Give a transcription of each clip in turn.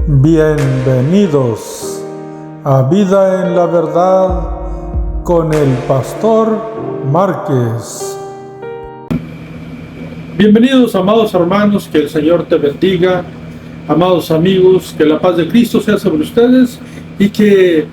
Bienvenidos a Vida en la Verdad con el Pastor Márquez. Bienvenidos, amados hermanos, que el Señor te bendiga. Amados amigos, que la paz de Cristo sea sobre ustedes y que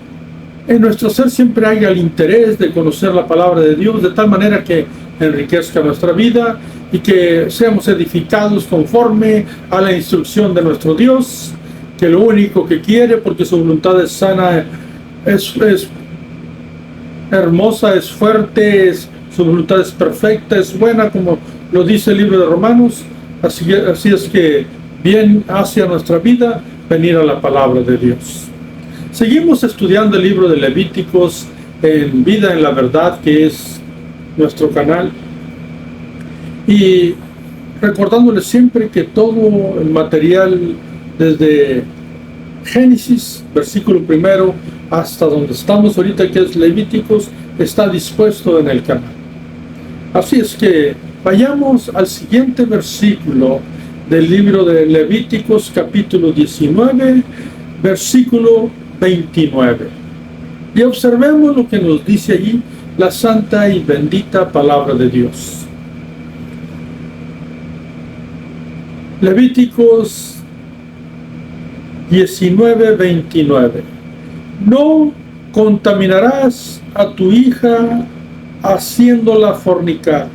en nuestro ser siempre haya el interés de conocer la palabra de Dios de tal manera que enriquezca nuestra vida y que seamos edificados conforme a la instrucción de nuestro Dios, que lo único que quiere, porque su voluntad es sana, es hermosa, es fuerte, su voluntad es perfecta, es buena, como lo dice el libro de Romanos. Así es que bien hacia nuestra vida venir a la palabra de Dios. Seguimos estudiando el libro de Levíticos en Vida en la Verdad, que es nuestro canal, y recordándoles siempre que todo el material desde Génesis, versículo 1, hasta donde estamos ahorita, que es Levíticos, está dispuesto en el canal. Así es que vayamos al siguiente versículo del libro de Levíticos, capítulo 19, versículo 29. Y observemos lo que nos dice allí la santa y bendita palabra de Dios. Levíticos 19:29. No contaminarás a tu hija haciéndola fornicar,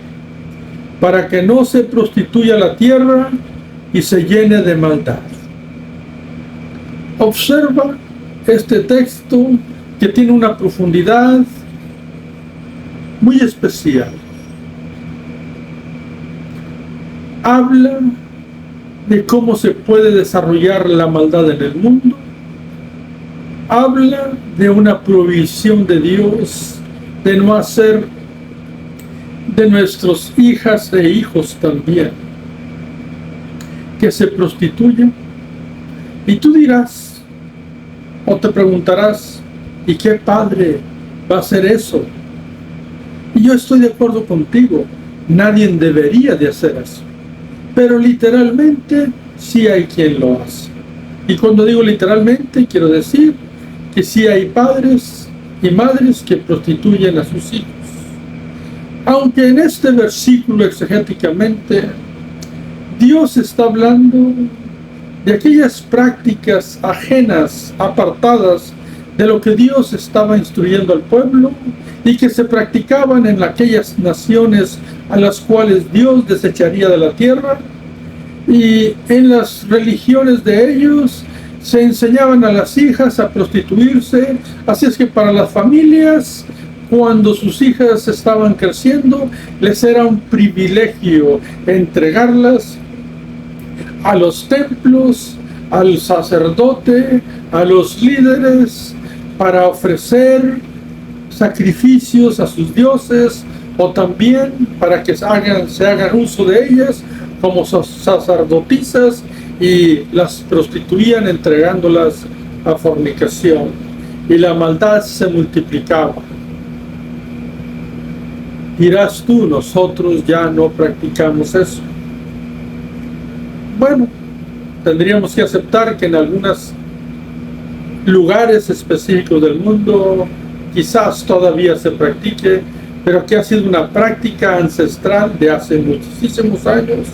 para que no se prostituya la tierra y se llene de maldad. Observa este texto que tiene una profundidad muy especial. Habla de cómo se puede desarrollar la maldad en el mundo. Habla de una provisión de Dios de no hacer de nuestras hijas e hijos también que se prostituyan. Y tú dirás, o te preguntarás, ¿y qué padre va a hacer eso? Y yo estoy de acuerdo contigo, nadie debería de hacer eso. Pero literalmente sí hay quien lo hace. Y cuando digo literalmente, quiero decir que sí hay padres y madres que prostituyen a sus hijos. Aunque en este versículo exegéticamente Dios está hablando de aquellas prácticas ajenas, apartadas de lo que Dios estaba instruyendo al pueblo y que se practicaban en aquellas naciones a las cuales Dios desecharía de la tierra, y en las religiones de ellos se enseñaban a las hijas a prostituirse. Así es que para las familias, cuando sus hijas estaban creciendo, les era un privilegio entregarlas a los templos, al sacerdote, a los líderes, para ofrecer sacrificios a sus dioses, o también para que se hagan uso de ellas como sacerdotisas, y las prostituían entregándolas a fornicación, y la maldad se multiplicaba. Dirás tú, nosotros ya no practicamos eso. Bueno, tendríamos que aceptar que en algunos lugares específicos del mundo quizás todavía se practique, pero que ha sido una práctica ancestral de hace muchísimos años,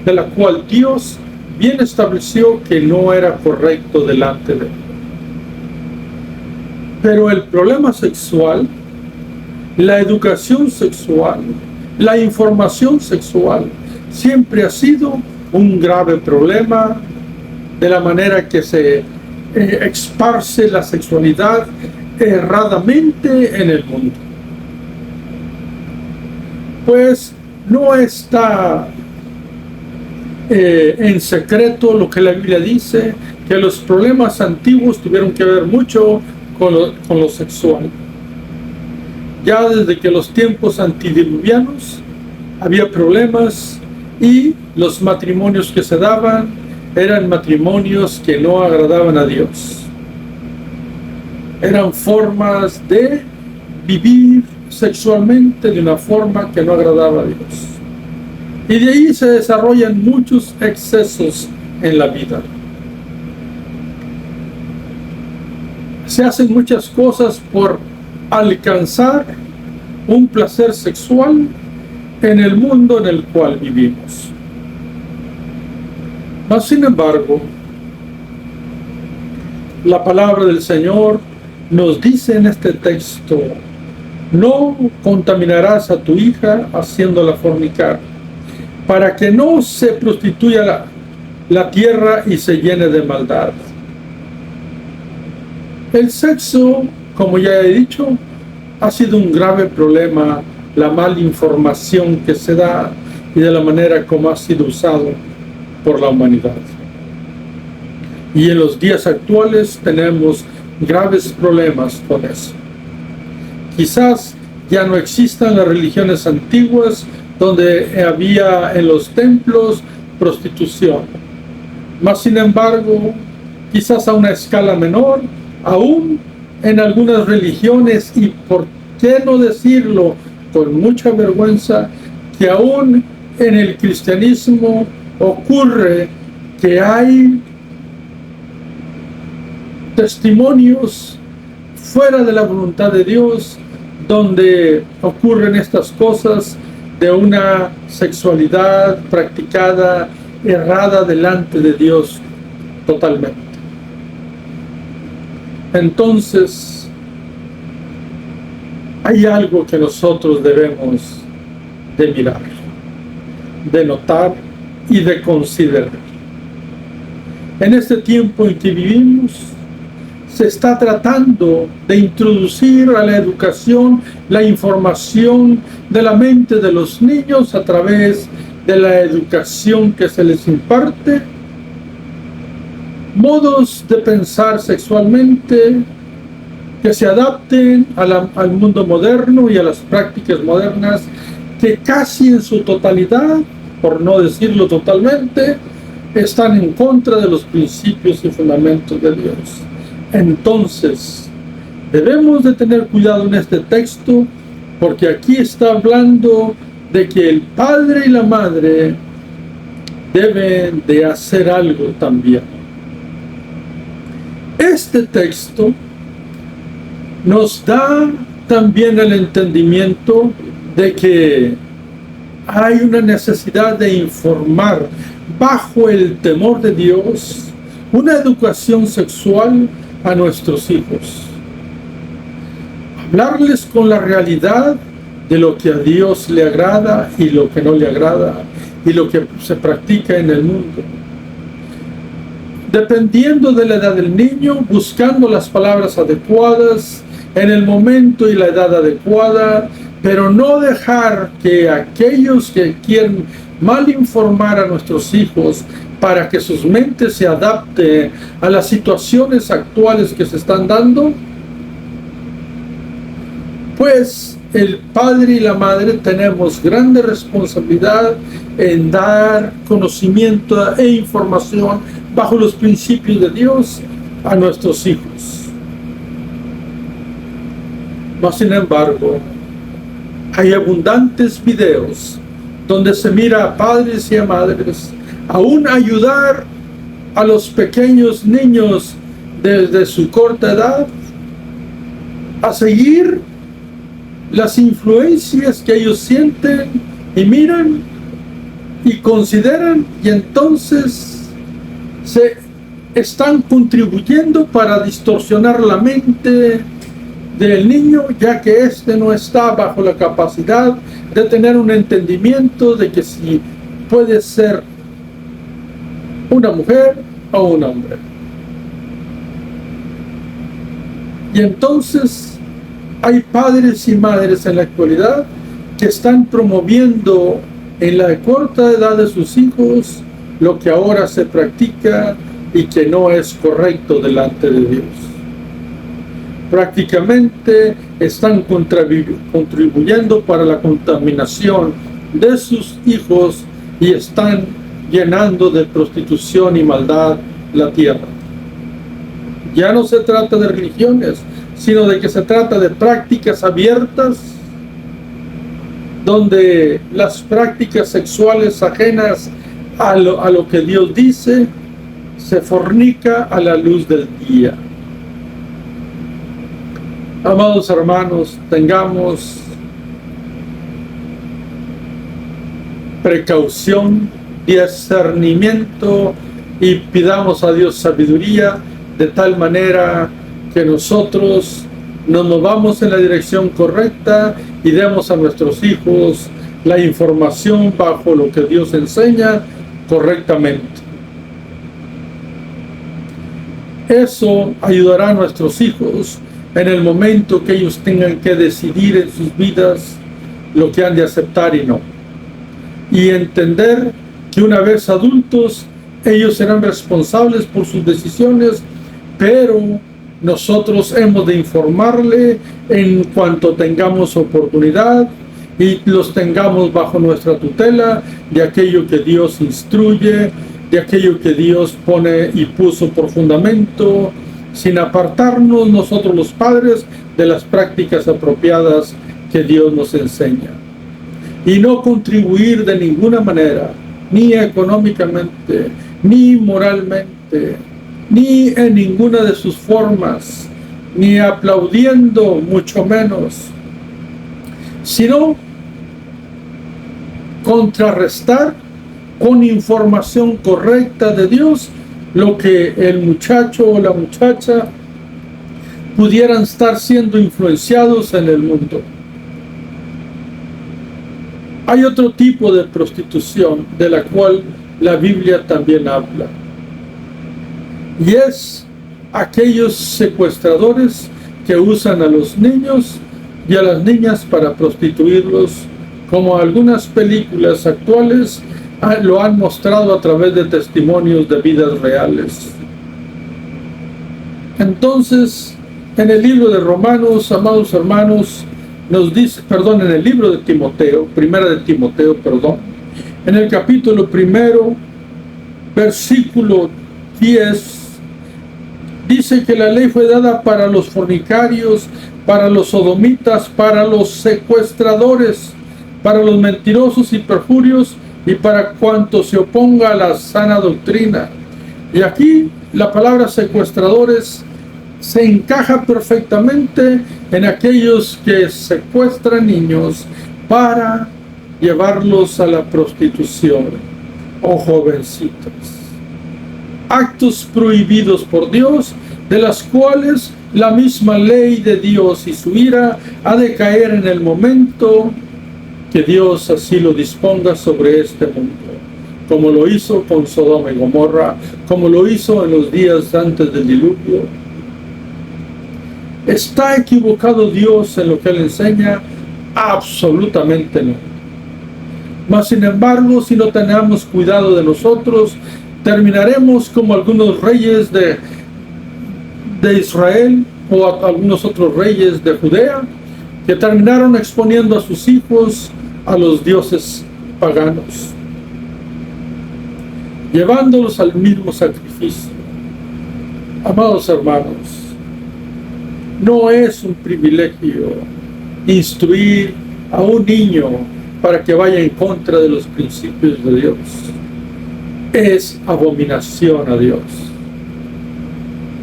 de la cual Dios bien estableció que no era correcto delante de él. Pero el problema sexual, la educación sexual, la información sexual, siempre ha sido un grave problema de la manera que se esparce la sexualidad erradamente en el mundo. Pues no está en secreto lo que la Biblia dice, que los problemas antiguos tuvieron que ver mucho con lo sexual. Ya desde que los tiempos antidiluvianos había problemas, y los matrimonios que se daban eran matrimonios que no agradaban a Dios. Eran formas de vivir sexualmente de una forma que no agradaba a Dios. Y de ahí se desarrollan muchos excesos en la vida. Se hacen muchas cosas por alcanzar un placer sexual en el mundo en el cual vivimos. Mas, sin embargo, la palabra del Señor nos dice en este texto: no contaminarás a tu hija haciéndola fornicar, para que no se prostituya la tierra y se llene de maldad. El sexo, como ya he dicho, ha sido un grave problema, la mala información que se da y de la manera como ha sido usado por la humanidad. Y en los días actuales tenemos graves problemas con eso. Quizás ya no existan las religiones antiguas donde había en los templos prostitución. Mas, sin embargo, quizás a una escala menor, aún en algunas religiones, y por qué no decirlo con mucha vergüenza, que aún en el cristianismo ocurre que hay testimonios fuera de la voluntad de Dios donde ocurren estas cosas de una sexualidad practicada errada delante de Dios totalmente. Entonces, hay algo que nosotros debemos de mirar, de notar y de considerar. En este tiempo en que vivimos, se está tratando de introducir a la educación la información de la mente de los niños a través de la educación que se les imparte, modos de pensar sexualmente que se adapten al mundo moderno y a las prácticas modernas que casi en su totalidad, por no decirlo totalmente, están en contra de los principios y fundamentos de Dios. Entonces, debemos de tener cuidado en este texto, porque aquí está hablando de que el padre y la madre deben de hacer algo también. Este texto nos da también el entendimiento de que hay una necesidad de informar bajo el temor de Dios una educación sexual a nuestros hijos. Hablarles con la realidad de lo que a Dios le agrada y lo que no le agrada y lo que se practica en el mundo. Dependiendo de la edad del niño, buscando las palabras adecuadas en el momento y la edad adecuada, pero no dejar que aquellos que quieren mal informar a nuestros hijos para que sus mentes se adapten a las situaciones actuales que se están dando, pues el padre y la madre tenemos grande responsabilidad en dar conocimiento e información bajo los principios de Dios a nuestros hijos. Mas, sin embargo, hay abundantes videos donde se mira a padres y a madres aún ayudar a los pequeños niños desde su corta edad a seguir las influencias que ellos sienten y miran y consideran, y entonces se están contribuyendo para distorsionar la mente del niño, ya que éste no está bajo la capacidad de tener un entendimiento de que si puede ser una mujer o un hombre. Y entonces hay padres y madres en la actualidad que están promoviendo en la corta edad de sus hijos lo que ahora se practica y que no es correcto delante de Dios. Prácticamente están contribuyendo para la contaminación de sus hijos y están llenando de prostitución y maldad la tierra. Ya no se trata de religiones, sino de que se trata de prácticas abiertas, donde las prácticas sexuales ajenas a lo que Dios dice se fornica a la luz del día. Amados hermanos, tengamos precaución, discernimiento y pidamos a Dios sabiduría de tal manera que nosotros nos movamos en la dirección correcta y demos a nuestros hijos la información bajo lo que Dios enseña correctamente. Eso ayudará a nuestros hijos en el momento que ellos tengan que decidir en sus vidas lo que han de aceptar y no. Y entender que una vez adultos, ellos serán responsables por sus decisiones, pero nosotros hemos de informarle en cuanto tengamos oportunidad y los tengamos bajo nuestra tutela de aquello que Dios instruye, de aquello que Dios pone y puso por fundamento, sin apartarnos nosotros los padres de las prácticas apropiadas que Dios nos enseña. Y no contribuir de ninguna manera, ni económicamente, ni moralmente, ni en ninguna de sus formas, ni aplaudiendo, mucho menos, sino contrarrestar con información correcta de Dios lo que el muchacho o la muchacha pudieran estar siendo influenciados en el mundo. Hay otro tipo de prostitución de la cual la Biblia también habla, y es aquellos secuestradores que usan a los niños y a las niñas para prostituirlos, como algunas películas actuales lo han mostrado a través de testimonios de vidas reales. Entonces, en el libro de Romanos, amados hermanos, nos dice, en el libro de Timoteo, primera de Timoteo, en el capítulo 1, versículo 10, dice que la ley fue dada para los fornicarios, para los sodomitas, para los secuestradores, para los mentirosos y perjurios, y para cuanto se oponga a la sana doctrina. Y aquí la palabra secuestradores se encaja perfectamente en aquellos que secuestran niños para llevarlos a la prostitución, o jovencitos. Actos prohibidos por Dios, de las cuales la misma ley de Dios y su ira ha de caer en el momento que Dios así lo disponga sobre este mundo, como lo hizo con Sodoma y Gomorra, como lo hizo en los días antes del diluvio. ¿Está equivocado Dios en lo que Él enseña? Absolutamente no. Mas sin embargo, si no tenemos cuidado de nosotros, terminaremos como algunos reyes de Israel o algunos otros reyes de Judea, que terminaron exponiendo a sus hijos a los dioses paganos, llevándolos al mismo sacrificio. Amados hermanos, no es un privilegio instruir a un niño para que vaya en contra de los principios de Dios. Es abominación a Dios.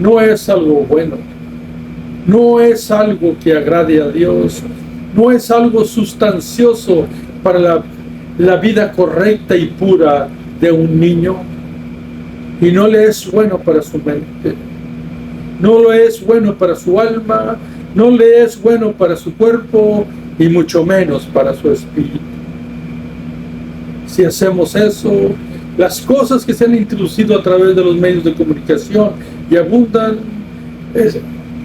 No es algo bueno. No es algo que agrade a Dios. No es algo sustancioso para la vida correcta y pura de un niño. Y no le es bueno para su mente. No lo es bueno para su alma. No le es bueno para su cuerpo. Y mucho menos para su espíritu. Si hacemos eso, las cosas que se han introducido a través de los medios de comunicación y abundan,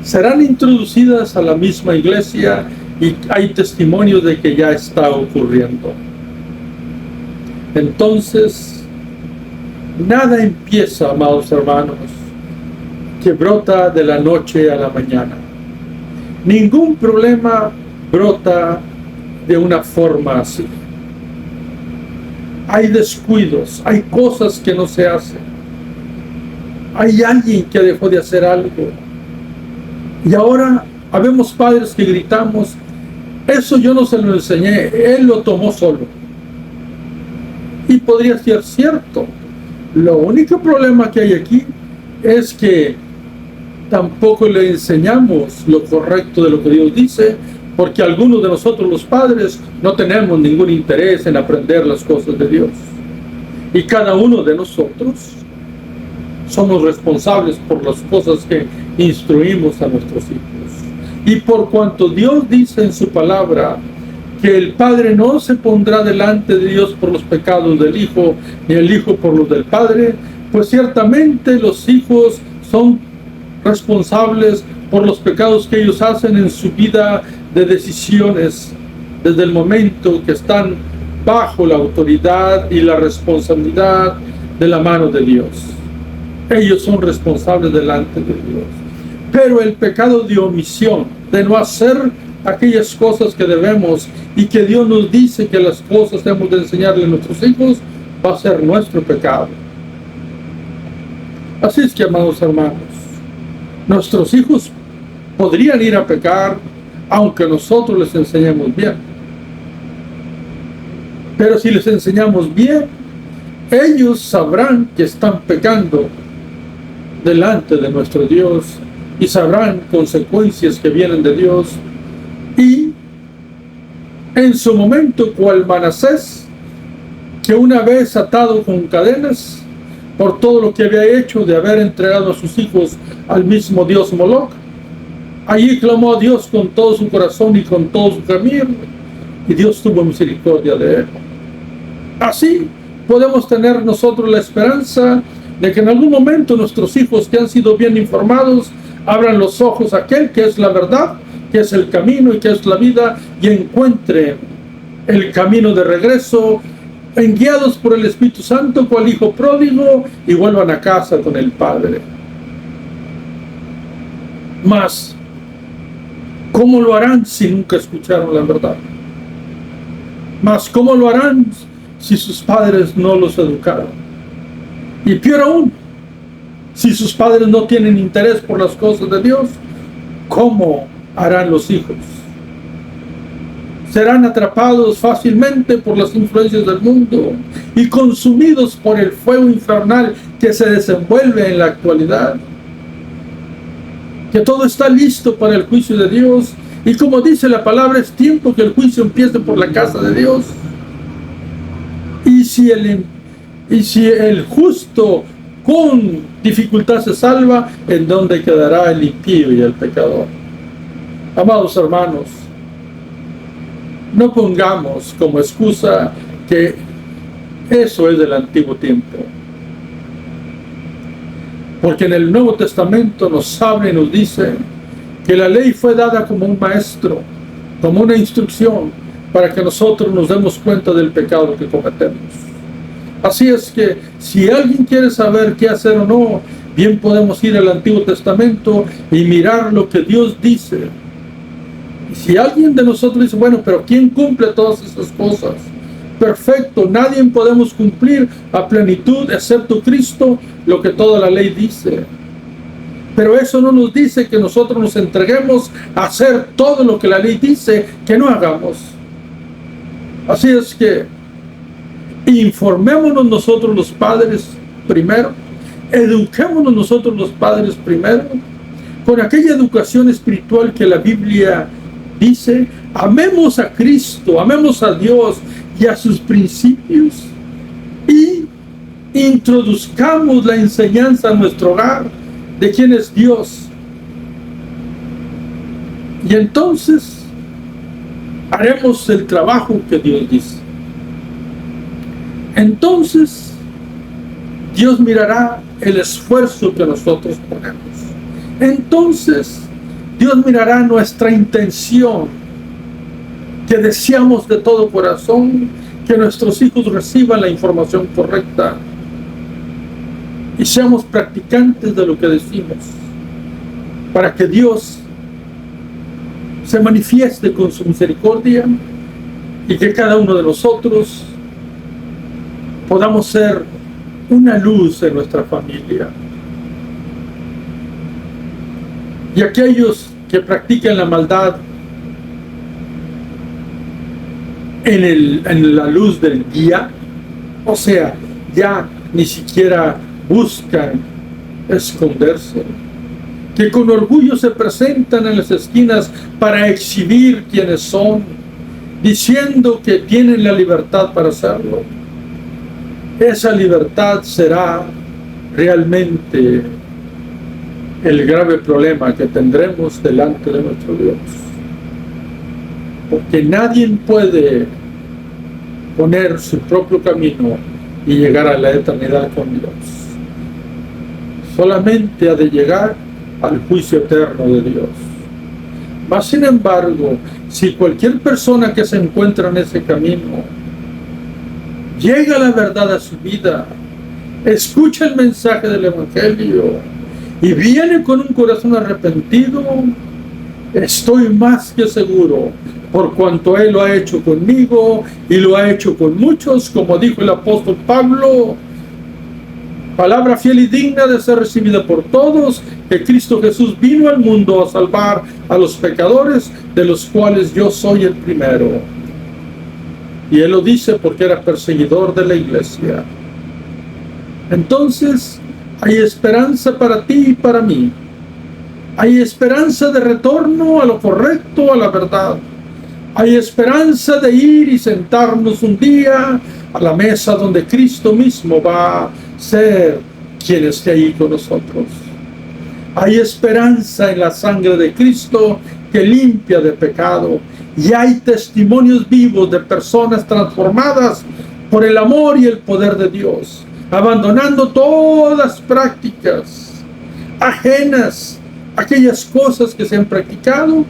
serán introducidas a la misma iglesia, y hay testimonios de que ya está ocurriendo. Entonces, nada empieza, amados hermanos, que brota de la noche a la mañana. Ningún problema brota de una forma así. Hay descuidos, hay cosas que no se hacen. Hay alguien que dejó de hacer algo. Y ahora habemos padres que gritamos: eso yo no se lo enseñé, él lo tomó solo. Y podría ser cierto. Lo único problema que hay aquí es que tampoco le enseñamos lo correcto de lo que Dios dice, porque algunos de nosotros los padres no tenemos ningún interés en aprender las cosas de Dios. Y cada uno de nosotros somos responsables por las cosas que instruimos a nuestros hijos. Y por cuanto Dios dice en su palabra que el Padre no se pondrá delante de Dios por los pecados del Hijo, ni el Hijo por los del Padre, pues ciertamente los hijos son responsables por los pecados que ellos hacen en su vida de decisiones, desde el momento que están bajo la autoridad y la responsabilidad de la mano de Dios. Ellos son responsables delante de Dios. Pero el pecado de omisión, de no hacer aquellas cosas que debemos y que Dios nos dice que las cosas debemos de enseñarle a nuestros hijos, va a ser nuestro pecado. Así es que, amados hermanos, nuestros hijos podrían ir a pecar aunque nosotros les enseñemos bien. Pero si les enseñamos bien, ellos sabrán que están pecando delante de nuestro Dios y sabrán consecuencias que vienen de Dios. Y en su momento, cual Manasés, que una vez atado con cadenas por todo lo que había hecho de haber entregado a sus hijos al mismo dios Moloch, allí clamó a Dios con todo su corazón y con todo su gemir, y Dios tuvo misericordia de él. Así podemos tener nosotros la esperanza de que en algún momento nuestros hijos que han sido bien informados abran los ojos a aquel que es la verdad, que es el camino y que es la vida, y encuentren el camino de regreso, guiados por el Espíritu Santo, cual hijo pródigo, y vuelvan a casa con el Padre. Mas, ¿cómo lo harán si nunca escucharon la verdad? Mas, ¿cómo lo harán si sus padres no los educaron? Y peor aún, si sus padres no tienen interés por las cosas de Dios, ¿cómo harán los hijos? Serán atrapados fácilmente por las influencias del mundo y consumidos por el fuego infernal que se desenvuelve en la actualidad. Que todo está listo para el juicio de Dios, y como dice la palabra, es tiempo que el juicio empiece por la casa de Dios. Y si el justo con dificultad se salva, ¿en dónde quedará el impío y el pecador? Amados hermanos, no pongamos como excusa que eso es del antiguo tiempo. Porque en el Nuevo Testamento nos habla y nos dice que la ley fue dada como un maestro, como una instrucción, para que nosotros nos demos cuenta del pecado que cometemos. Así es que si alguien quiere saber qué hacer o no, bien podemos ir al Antiguo Testamento y mirar lo que Dios dice. Y si alguien de nosotros dice, bueno, pero ¿quién cumple todas esas cosas? Perfecto, nadie podemos cumplir a plenitud, excepto Cristo, lo que toda la ley dice. Pero eso no nos dice que nosotros nos entreguemos a hacer todo lo que la ley dice que no hagamos. Así es que informémonos nosotros los padres primero, eduquémonos nosotros los padres primero, con aquella educación espiritual que la Biblia dice: amemos a Cristo, amemos a Dios y a sus principios, y introduzcamos la enseñanza a nuestro hogar de quién es Dios. Y entonces haremos el trabajo que Dios dice. Entonces Dios mirará el esfuerzo que nosotros ponemos. Entonces Dios mirará nuestra intención, que deseamos de todo corazón que nuestros hijos reciban la información correcta y seamos practicantes de lo que decimos, para que Dios se manifieste con su misericordia y que cada uno de nosotros podamos ser una luz en nuestra familia. Y aquellos que practican la maldad en la luz del día, o sea, ya ni siquiera buscan esconderse, que con orgullo se presentan en las esquinas para exhibir quiénes son, diciendo que tienen la libertad para hacerlo. Esa libertad será realmente el grave problema que tendremos delante de nuestro Dios. Porque nadie puede poner su propio camino y llegar a la eternidad con Dios. Solamente ha de llegar al juicio eterno de Dios. Mas, sin embargo, si cualquier persona que se encuentra en ese camino llega a la verdad a su vida, escucha el mensaje del Evangelio y viene con un corazón arrepentido, estoy más que seguro, por cuanto Él lo ha hecho conmigo y lo ha hecho con muchos, como dijo el apóstol Pablo, palabra fiel y digna de ser recibida por todos, que Cristo Jesús vino al mundo a salvar a los pecadores, de los cuales yo soy el primero. Y Él lo dice porque era perseguidor de la iglesia. Entonces, hay esperanza para ti y para mí. Hay esperanza de retorno a lo correcto, a la verdad. Hay esperanza de ir y sentarnos un día a la mesa donde Cristo mismo va a ser quien esté ahí con nosotros. Hay esperanza en la sangre de Cristo que limpia de pecado. Y hay testimonios vivos de personas transformadas por el amor y el poder de Dios, abandonando todas prácticas ajenas, aquellas cosas que se han practicado,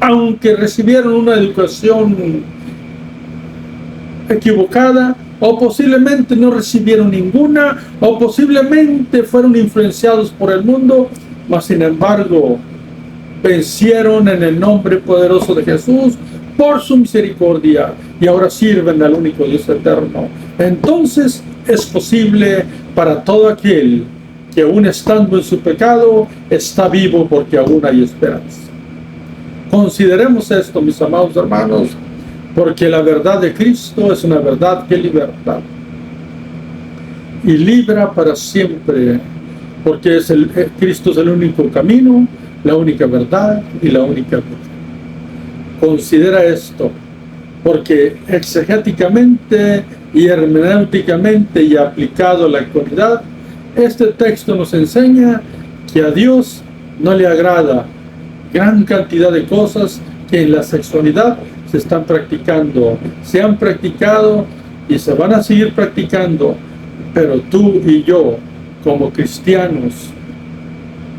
aunque recibieron una educación equivocada, o posiblemente no recibieron ninguna, o posiblemente fueron influenciados por el mundo, mas sin embargo vencieron en el nombre poderoso de Jesús por su misericordia y ahora sirven al único Dios eterno. Entonces es posible para todo aquel que aún estando en su pecado está vivo, porque aún hay esperanza. Consideremos esto, mis amados hermanos, porque la verdad de Cristo es una verdad que liberta y libra para siempre, porque Cristo es el único camino, la única verdad y la única vida. Considera esto, porque exegéticamente y hermenéuticamente y aplicado a la actualidad, este texto nos enseña que a Dios no le agrada gran cantidad de cosas que en la sexualidad se están practicando, se han practicado y se van a seguir practicando, pero tú y yo, como cristianos,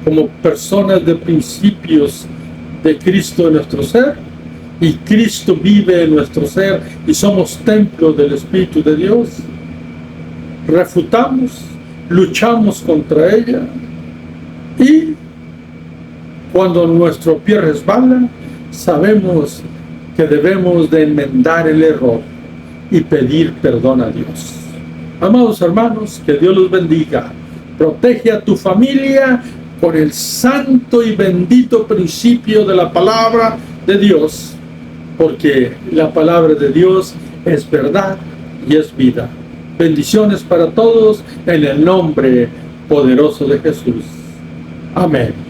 como personas de principios de Cristo en nuestro ser, y Cristo vive en nuestro ser y somos templo del Espíritu de Dios, refutamos, luchamos contra ella, y cuando nuestro pie resbala, sabemos que debemos de enmendar el error y pedir perdón a Dios. Amados hermanos, que Dios los bendiga. Protege a tu familia con el santo y bendito principio de la palabra de Dios, porque la palabra de Dios es verdad y es vida. Bendiciones para todos en el nombre poderoso de Jesús. Amén.